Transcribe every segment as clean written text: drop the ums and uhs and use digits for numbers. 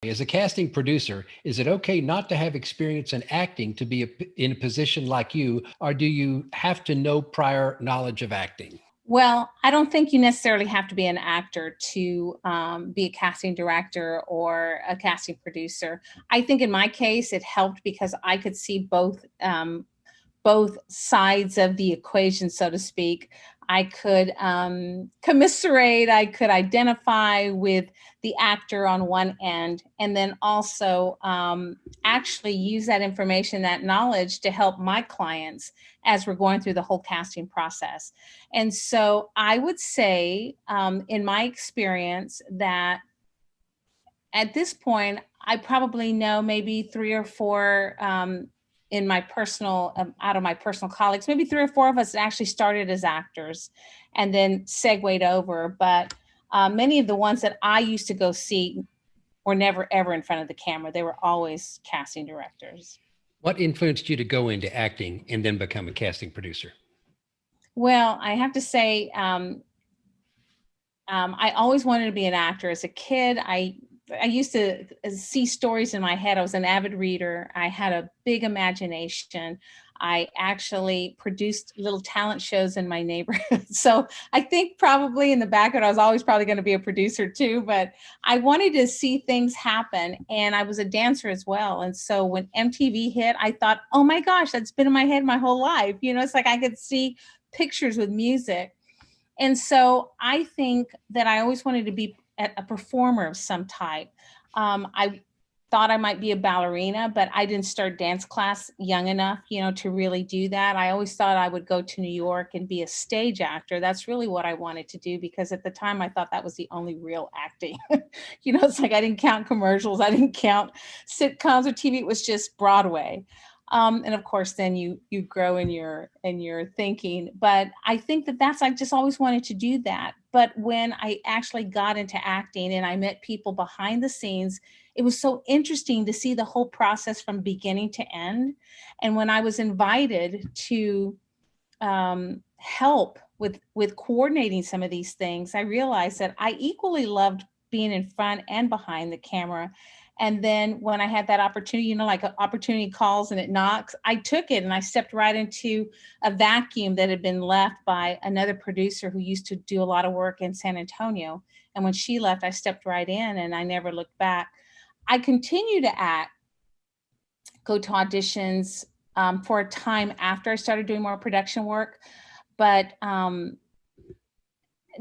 As a casting producer, is it okay not to have experience in acting to be in a position like you, or do you have to know prior knowledge of acting? Well, I don't think you necessarily have to be an actor to be a casting director or a casting producer. I think in my case, it helped because I could see both sides of the equation, so to speak. I could commiserate, I could identify with the actor on one end, and then also actually use that information, that knowledge to help my clients as we're going through the whole casting process. And so I would say, in my experience, that at this point, I probably know maybe three or four in my personal, out of my personal colleagues, maybe three or four of us actually started as actors and then segued over. But many of the ones that I used to go see were never ever in front of the camera. They were always casting directors. What influenced you to go into acting and then become a casting producer? Well, I have to say, I always wanted to be an actor. As a kid, I used to see stories in my head. I was an avid reader. I had a big imagination. I actually produced little talent shows in my neighborhood. So I think probably in the background, I was always probably going to be a producer too, but I wanted to see things happen. And I was a dancer as well. And so when MTV hit, I thought, oh my gosh, that's been in my head my whole life. It's like I could see pictures with music. And so I think that I always wanted to be a performer of some type. I thought I might be a ballerina, but I didn't start dance class young enough, to really do that. I always thought I would go to New York and be a stage actor. That's really what I wanted to do because at the time I thought that was the only real acting. It's like I didn't count commercials, I didn't count sitcoms or TV. It was just Broadway. And of course, then you grow in your thinking. But I think that's I just always wanted to do that. But when I actually got into acting and I met people behind the scenes, it was so interesting to see the whole process from beginning to end. And when I was invited to help with coordinating some of these things, I realized that I equally loved being in front and behind the camera. And then when I had that opportunity, like an opportunity calls and it knocks, I took it and I stepped right into a vacuum that had been left by another producer who used to do a lot of work in San Antonio. And when she left, I stepped right in and I never looked back. I continue to act, go to auditions for a time after I started doing more production work, but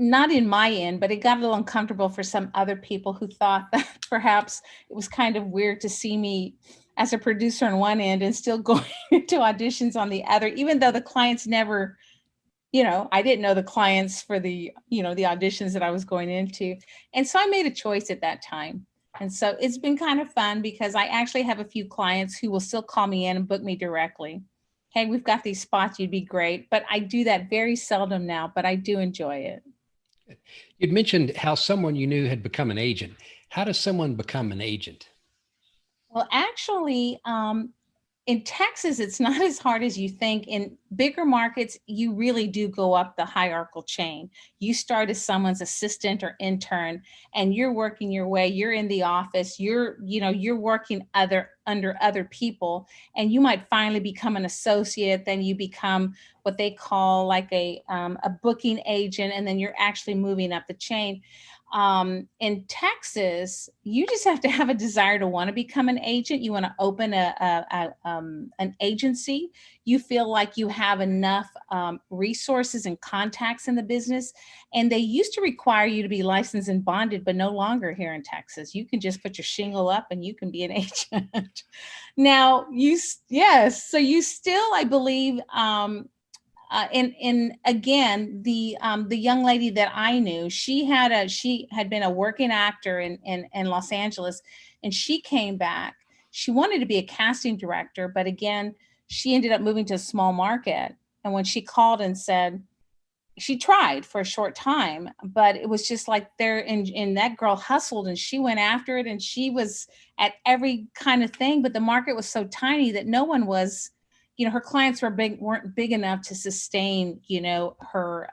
not in my end, but it got a little uncomfortable for some other people who thought that perhaps it was kind of weird to see me as a producer on one end and still going to auditions on the other, even though the clients never, I didn't know the clients for the auditions that I was going into. And so I made a choice at that time. And so it's been kind of fun because I actually have a few clients who will still call me in and book me directly. Hey, we've got these spots, you'd be great. But I do that very seldom now, but I do enjoy it. You'd mentioned how someone you knew had become an agent. How does someone become an agent? Well, actually, in Texas, it's not as hard as you think. In bigger markets, you really do go up the hierarchical chain. You start as someone's assistant or intern, and you're working your way. You're in the office. You're working under other people, and you might finally become an associate. Then you become what they call like a booking agent, and then you're actually moving up the chain. In Texas, you just have to have a desire to want to become an agent. You want to open an agency. You feel like you have enough resources and contacts in the business. And they used to require you to be licensed and bonded, but no longer here in Texas. You can just put your shingle up and you can be an agent. Now, yes, so you still, I believe, and again, the young lady that I knew, she had been a working actor in Los Angeles, and she came back. She wanted to be a casting director, but again, she ended up moving to a small market. And when she called and said she tried for a short time, but it was just like there, and that girl hustled and she went after it, and she was at every kind of thing, but the market was so tiny that no one was, her clients weren't big enough to sustain, her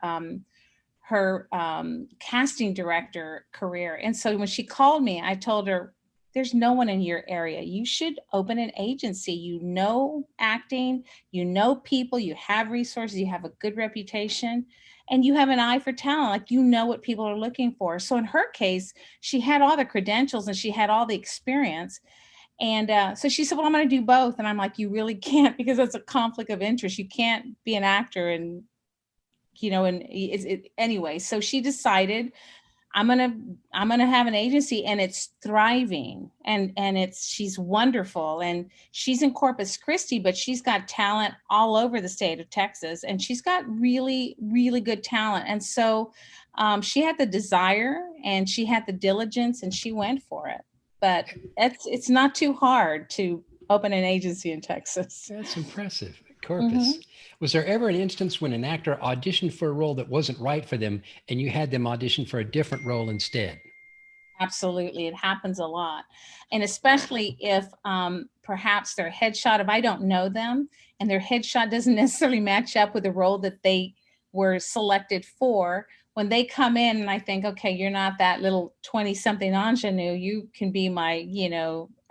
casting director career. And so when she called me, I told her, there's no one in your area. You should open an agency. You know acting, you know people, you have resources, you have a good reputation, and you have an eye for talent. Like, you know what people are looking for. So in her case, she had all the credentials and she had all the experience. And so she said, well, I'm going to do both. And I'm like, you really can't, because it's a conflict of interest. You can't be an actor and, and anyway. So she decided, I'm gonna have an agency, and it's thriving, and she's wonderful, and she's in Corpus Christi, but she's got talent all over the state of Texas, and she's got really, really good talent. And so she had the desire and she had the diligence, and she went for it. But it's not too hard to open an agency in Texas. That's impressive. Corpus. Was there ever an instance when an actor auditioned for a role that wasn't right for them and you had them audition for a different role instead? Absolutely. It happens a lot. And especially if perhaps their headshot, if I don't know them and their headshot doesn't necessarily match up with the role that they were selected for, when they come in and I think, okay, you're not that little 20 something ingenue, you can be my,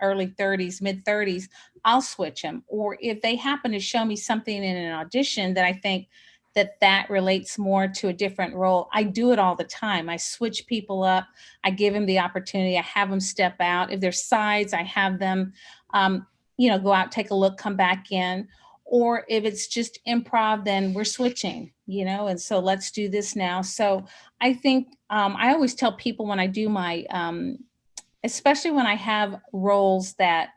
early 30s, mid 30s, I'll switch them. Or if they happen to show me something in an audition that I think that relates more to a different role, I do it all the time. I switch people up. I give them the opportunity. I have them step out. If there's sides, I have them, go out, take a look, come back in. Or if it's just improv, then we're switching, and so let's do this now. So I think I always tell people when I do my, especially when I have roles that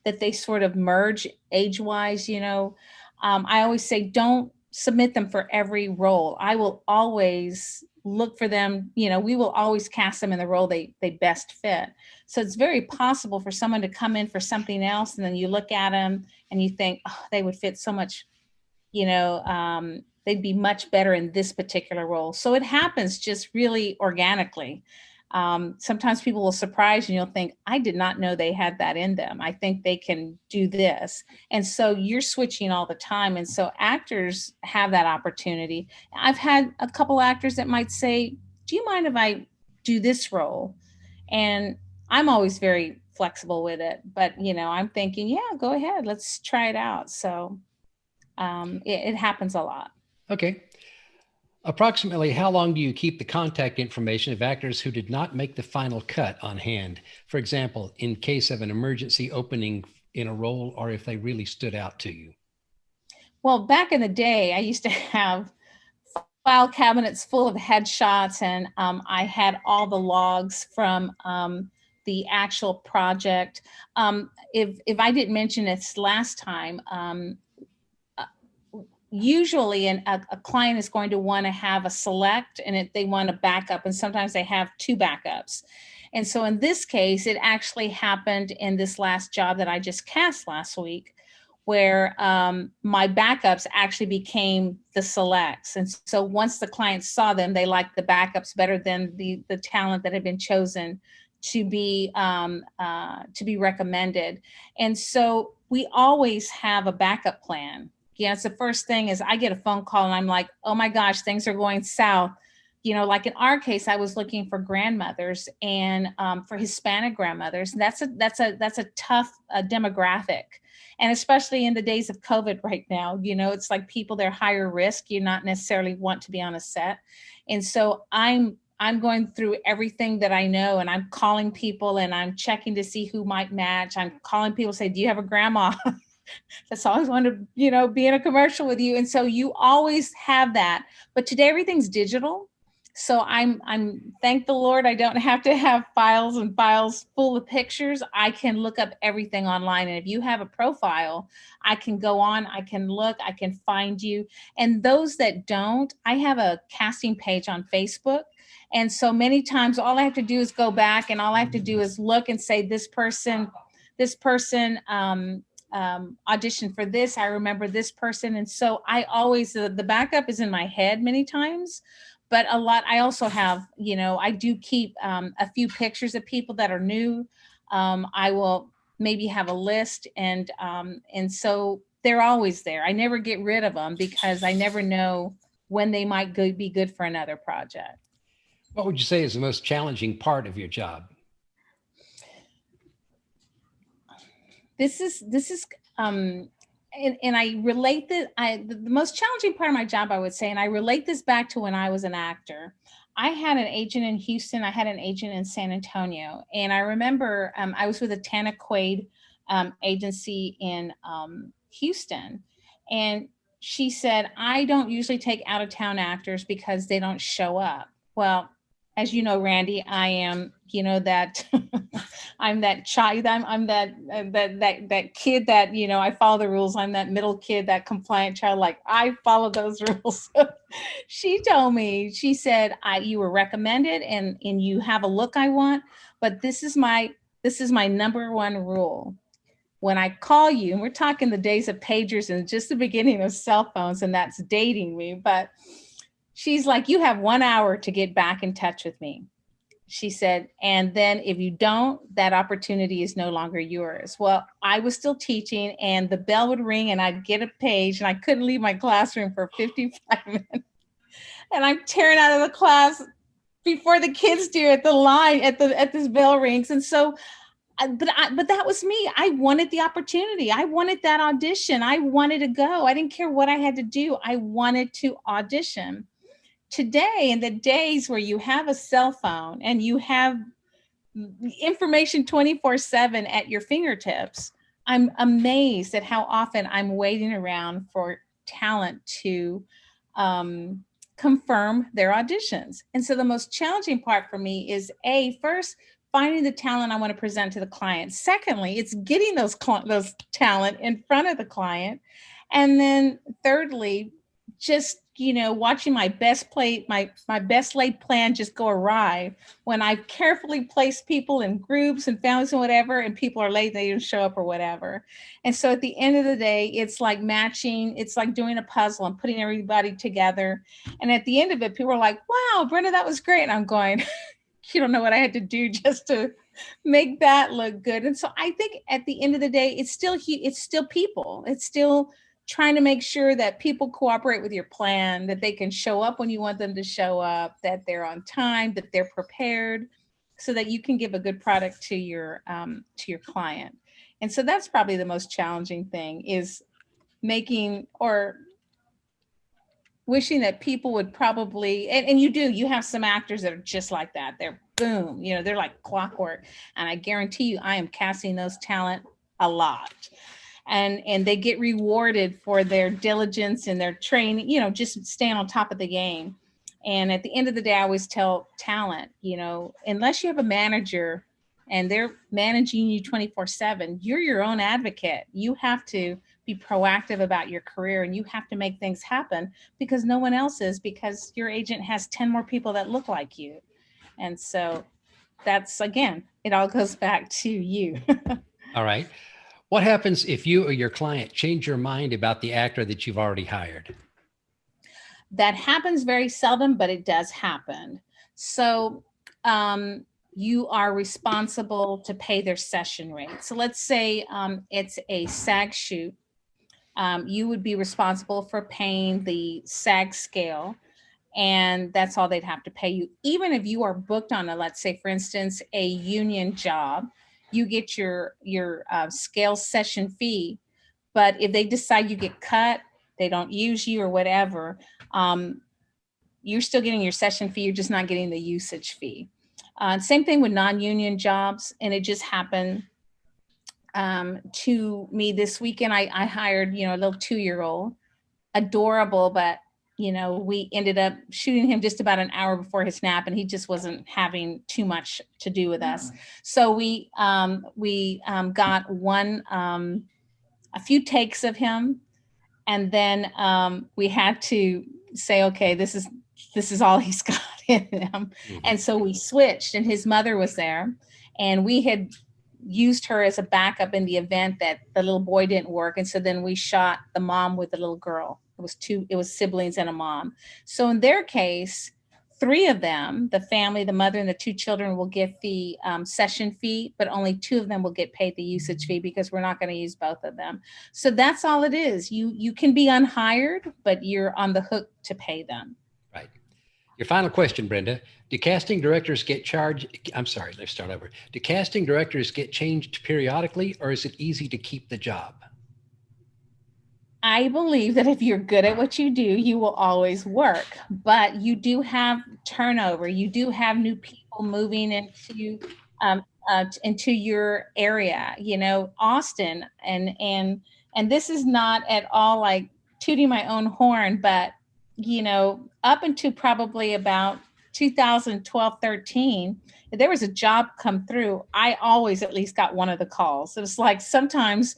they sort of merge age-wise, I always say, don't submit them for every role. I will always look for them, we will always cast them in the role they best fit. So it's very possible for someone to come in for something else, and then you look at them and you think, oh, they would fit so much, they'd be much better in this particular role. So it happens just really organically. Sometimes people will surprise you and you'll think, I did not know they had that in them. I think they can do this. And so you're switching all the time. And so actors have that opportunity. I've had a couple actors that might say, do you mind if I do this role? And I'm always very flexible with it. But, I'm thinking, yeah, go ahead. Let's try it out. So it happens a lot. Okay. Approximately how long do you keep the contact information of actors who did not make the final cut on hand? For example, in case of an emergency opening in a role, or if they really stood out to you? Well, back in the day, I used to have file cabinets full of headshots, and I had all the logs from the actual project. If I didn't mention this last time, usually a client is going to want to have a select, and they want a backup, and sometimes they have two backups. And so in this case, it actually happened in this last job that I just cast last week, where my backups actually became the selects. And so once the clients saw them, they liked the backups better than the talent that had been chosen to be recommended. And so we always have a backup plan. It's the first thing is I get a phone call and I'm like, oh my gosh, things are going south. Like in our case, I was looking for grandmothers and for Hispanic grandmothers. That's a tough demographic. And especially in the days of COVID right now, it's like people, they're higher risk. You not necessarily want to be on a set. And so I'm going through everything that I know, and I'm calling people and I'm checking to see who might match. I'm calling people, say, do you have a grandma that's always wanted to, be in a commercial with you? And so you always have that. But today everything's digital. So I'm thank the Lord, I don't have to have files and files full of pictures. I can look up everything online. And if you have a profile, I can go on, I can look, I can find you. And those that don't, I have a casting page on Facebook. And so many times all I have to do is go back, and all I have to do is look and say, this person auditioned for this. I remember this person. And so I always, the backup is in my head many times, but a lot, I also have, I do keep a few pictures of people that are new. I will maybe have a list, and so they're always there. I never get rid of them because I never know when they might be good for another project. What would you say is the most challenging part of your job? this is and I relate this. The most challenging part of my job, I would say, and I relate this back to when I was an actor. I had an agent in Houston. I had an agent in San Antonio, and I remember I was with a Tana Quaid agency in Houston, and she said, "I don't usually take out of town actors because they don't show up." Well, as you know, Randy, I am, that I'm that child. I'm that kid that, I follow the rules. I'm that middle kid, that compliant child. Like, I follow those rules. She told me, she said, you were recommended and you have a look I want, but this is my number one rule. When I call you, and we're talking the days of pagers and just the beginning of cell phones, and that's dating me, but she's like, you have 1 hour to get back in touch with me. She said, and then if you don't, that opportunity is no longer yours. Well, I was still teaching, and the bell would ring and I'd get a page, and I couldn't leave my classroom for 55 minutes. And I'm tearing out of the class before the kids do at the line at this bell rings. And so but that was me. I wanted the opportunity. I wanted that audition. I wanted to go. I didn't care what I had to do. I wanted to audition. Today, in the days where you have a cell phone and you have information 24/7 at your fingertips, I'm amazed at how often I'm waiting around for talent to confirm their auditions. And so the most challenging part for me is first, finding the talent I want to present to the client. Secondly, it's getting those talent in front of the client. And then thirdly, just, watching my best laid plan just go awry when I've carefully placed people in groups and families and whatever, and people are late, they didn't show up or whatever. And so at the end of the day, it's like matching, it's like doing a puzzle and putting everybody together. And at the end of it, people are like, wow, Brenda, that was great. And I'm going, you don't know what I had to do just to make that look good. And so I think at the end of the day, it's still people. It's still trying to make sure that people cooperate with your plan, that they can show up when you want them to show up, that they're on time, that they're prepared, so that you can give a good product to your client. And so that's probably the most challenging thing, is making or wishing that people would probably, and you have some actors that are just like that. They're boom, they're like clockwork. And I guarantee you, I am casting those talent a lot. And they get rewarded for their diligence and their training, just staying on top of the game. And at the end of the day, I always tell talent, unless you have a manager and they're managing you 24/7, you're your own advocate. You have to be proactive about your career, and you have to make things happen, because no one else is, because your agent has 10 more people that look like you. And so that's, again, it all goes back to you. All right. What happens if you or your client change your mind about the actor that you've already hired? That happens very seldom, but it does happen. So you are responsible to pay their session rate. So let's say it's a SAG shoot. You would be responsible for paying the SAG scale, and that's all they'd have to pay you. Even if you are booked on let's say, for instance, a union job, you get your scale session fee. But if they decide you get cut, they don't use you or whatever, you're still getting your session fee. You're just not getting the usage fee. Same thing with non-union jobs. And it just happened to me this weekend. I hired, a little 2-year-old, adorable, but we ended up shooting him just about an hour before his nap, and he just wasn't having too much to do with us. So we got a few takes of him, and then we had to say, okay, this is all he's got in him. Mm-hmm. And so we switched, and his mother was there, and we had used her as a backup in the event that the little boy didn't work. And so then we shot the mom with the little girl. It was siblings and a mom. So in their case, 3 of them, the family, the mother and the 2 children, will get the session fee, but only 2 of them will get paid the usage fee, because we're not going to use both of them. So that's all it is. You can be unhired, but you're on the hook to pay them. Right. Your final question, Brenda. Do casting directors get charged? I'm sorry, let's start over. Do casting directors get changed periodically, or is it easy to keep the job? I believe that if you're good at what you do, you will always work, but you do have turnover. You do have new people moving into your area. You know, Austin, and this is not at all like tooting my own horn, but you know, up into probably about 2012, 13, if there was a job come through, I always at least got one of the calls. It was like sometimes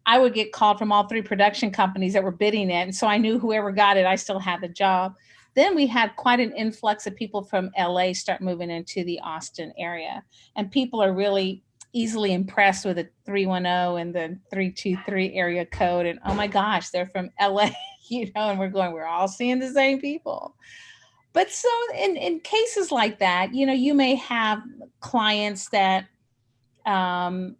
I would get called from all three production companies that were bidding it. And so I knew whoever got it, I still had the job. Then we had quite an influx of people from LA start moving into the Austin area. And people are really easily impressed with the 310 and the 323 area code. And oh my gosh, they're from LA, you know, and we're all seeing the same people. But so in cases like that, you know, you may have clients that um,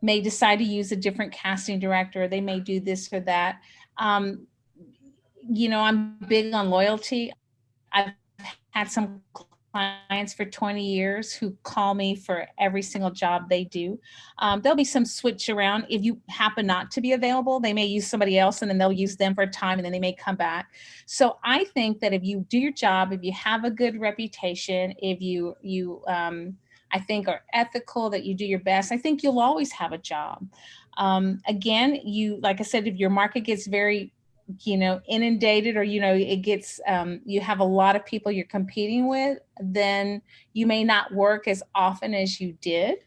may decide to use a different casting director. They may do this or that. Um, you know, I'm big on loyalty. I've had some clients for 20 years who call me for every single job they do. There'll be some switch around. If you happen not to be available, they may use somebody else and then they'll use them for a time and then they may come back. So I think that if you do your job, if you have a good reputation, if you I think are ethical, that you do your best, I think you'll always have a job. Again, you, like I said, if your market gets very, you know, inundated, or, you know, it gets, you have a lot of people you're competing with, then you may not work as often as you did,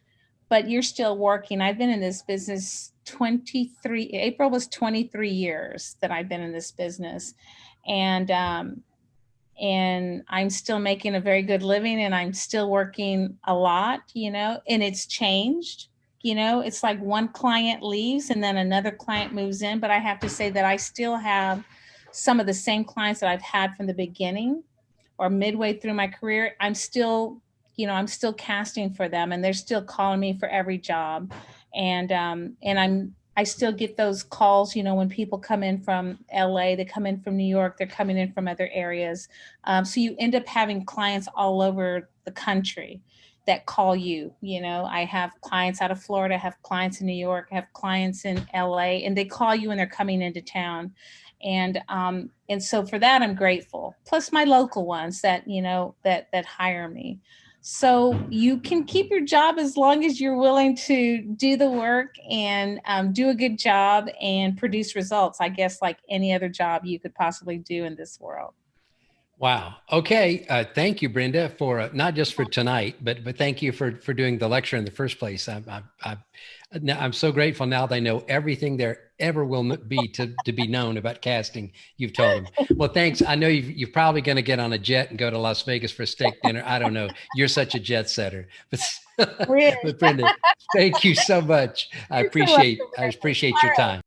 but you're still working. I've been in this business 23, April was 23 years that I've been in this business. And, and I'm still making a very good living and I'm still working a lot, you know, and it's changed. You know, it's like one client leaves and then another client moves in, but I have to say that I still have some of the same clients that I've had from the beginning or midway through my career. I'm still, you know, I'm still casting for them and they're still calling me for every job. And I still get those calls, you know, when people come in from LA, they come in from New York, they're coming in from other areas. So you end up having clients all over the country that call you. You know, I have clients out of Florida, I have clients in New York, I have clients in LA, and they call you when they're coming into town. And so for that, I'm grateful. Plus my local ones that, you know, that hire me. So you can keep your job as long as you're willing to do the work and do a good job and produce results, I guess, like any other job you could possibly do in this world. Wow. Okay. Thank you, Brenda, for not just for tonight, but thank you for doing the lecture in the first place. I'm so grateful now they know everything there ever will be to be known about casting. You've told them. Well, thanks. I know you're probably going to get on a jet and go to Las Vegas for a steak dinner. I don't know. You're such a jet setter, but Really? but Brenda, thank you so much. I You're so appreciate welcome. I appreciate All your right. time.